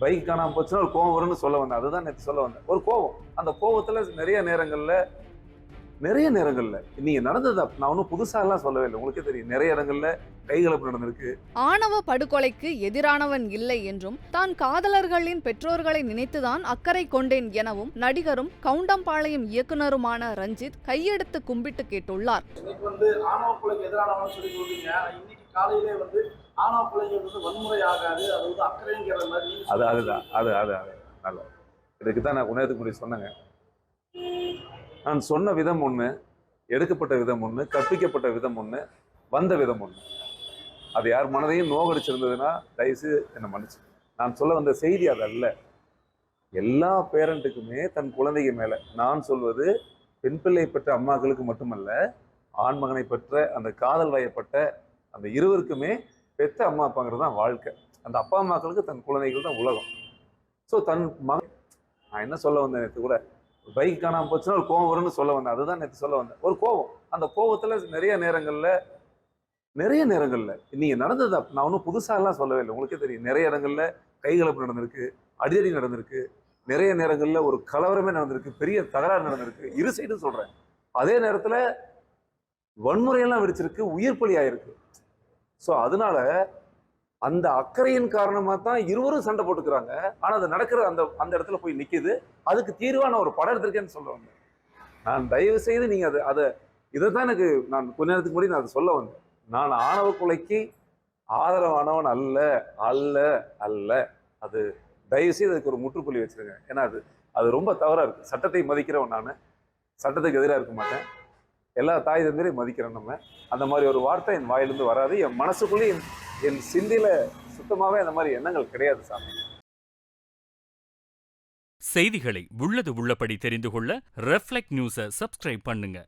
Bike காணாம போச்சுன்னா ஒரு கோவம் வரும்னு சொல்ல வந்தேன். அதுதான் நேற்று சொல்ல வந்தேன். ஒரு கோவம். அந்த கோவத்துல நிறைய நேரங்கள்ல நீங்க நடந்தது நான் ஒன்றும் புதுசா எல்லாம் சொல்லவே இல்லை. உங்களுக்கே தெரியும். நிறைய இடங்கள்ல கைகலப்பு நடந்திருக்கு. ஆணவ படுகொலைக்கு எதிரானவன் இல்லை என்றும் தான் காதலர்களின் பெற்றோர்களை நினைத்துதான் அக்கறை கொண்டேன் எனவும் நடிகரும் கவுண்டம்பாளையம் இயக்குனருமான ரஞ்சித் கையெடுத்து கும்பிட்டு கேட்டுள்ளார். இன்னைக்கு ஆணவ கொலைக்கு எதிரானவன் சொல்லி சொல்றீங்க. இன்னைக்கு காலையிலே ஆணவ கொலைங்கிறது வன்முறை ஆகாது, அது அக்கறைங்கிற மாதிரி. நல்ல இதுக்கு தான் நான் உணர்த்துக்கு முன்னாடி சொன்னேங்க. நான் சொன்ன விதம் ஒண்ணு, எடுக்கப்பட்ட விதம் ஒண்ணு, கற்பிக்கப்பட்ட விதம் ஒண்ணு, வந்த விதம் ஒண்ணு. அது யார் மனதையும் நோகடிச்சிருந்ததுன்னா தயவுசெய்து என்னை மன்னிச்சு. நான் சொல்ல வந்த செய்தி அது அல்ல. எல்லா பேரண்ட்டுக்குமே தன் குழந்தைங்க மேல நான் சொல்வது பெண் பிள்ளை பெற்ற அம்மாக்களுக்கு மட்டுமல்ல, ஆண் மகனை பெற்ற அந்த காதல் வயப்பட்ட அந்த இருவருக்குமே பெற்ற அம்மா அப்பாங்கிறது தான் வாழ்க்கை. அந்த அப்பா அம்மாக்களுக்கு தன் குழந்தைகள் தான் உலகம். ஸோ தன் மகன் நான் என்ன சொல்ல வந்தேன் நேற்று கூட, பைக் காணாம போச்சுன்னா ஒரு கோவம் வரும்னு சொல்ல வந்தேன். அதுதான் நேற்று சொல்ல வந்தேன். ஒரு கோவம். அந்த கோவத்துல நிறைய நேரங்கள்ல நீங்க நடந்தது நான் ஒன்றும் புதுசா எல்லாம் சொல்லவே இல்லை. உங்களுக்கே தெரியும். நிறைய இடங்கள்ல கைகலப்பு நடந்திருக்கு, அடிதடி நடந்திருக்கு, நிறைய நேரங்கள்ல ஒரு கலவரமே நடந்திருக்கு, பெரிய தகராறு நடந்திருக்கு. இரு சைடும் சொல்றேன். அதே நேரத்துல வன்முறையெல்லாம் வெடிச்சிருக்கு, உயிர் பலி ஆயிருக்கு. ஸோ அதனால அந்த அக்கறையின் காரணமா தான் இருவரும் சண்டை போட்டுக்கிறாங்க. ஆனா அது நடக்கிற அந்த இடத்துல போய் நிக்குது. அதுக்கு தீர்வான ஒரு படம் எடுத்திருக்கேன்னு சொல்லுவாங்க. நான் தயவு செய்து நீங்க இதைத்தான் எனக்கு நான் கொஞ்ச நேரத்துக்கு முன்னாடி நான் அதை சொல்ல வந்தேன். நான் ஆணவ கொலைக்கு ஆதரவானவன் அல்ல அல்ல அல்ல. அது தயவு செய்து அதுக்கு ஒரு முற்றுப்புள்ளி வச்சிருங்க. ஏன்னா அது ரொம்ப தவறா இருக்கு. சட்டத்தை மதிக்கிறவன் நான், சட்டத்துக்கு எதிராக இருக்க மாட்டேன். எல்லா தாய் தந்தையும் மதிக்கிறோம் நம்ம. அந்த மாதிரி ஒரு வார்த்தை என் வாயிலிருந்து வராது. என் மனசுக்குள்ளே என் சிந்தையில சுத்தமாவே அந்த மாதிரி எண்ணங்கள் கிடையாது சாமி. செய்திகளை உள்ளது உள்ளபடி தெரிந்து கொள்ள ரெஃப்ளெக்ட் நியூஸை சப்ஸ்கிரைப் பண்ணுங்க.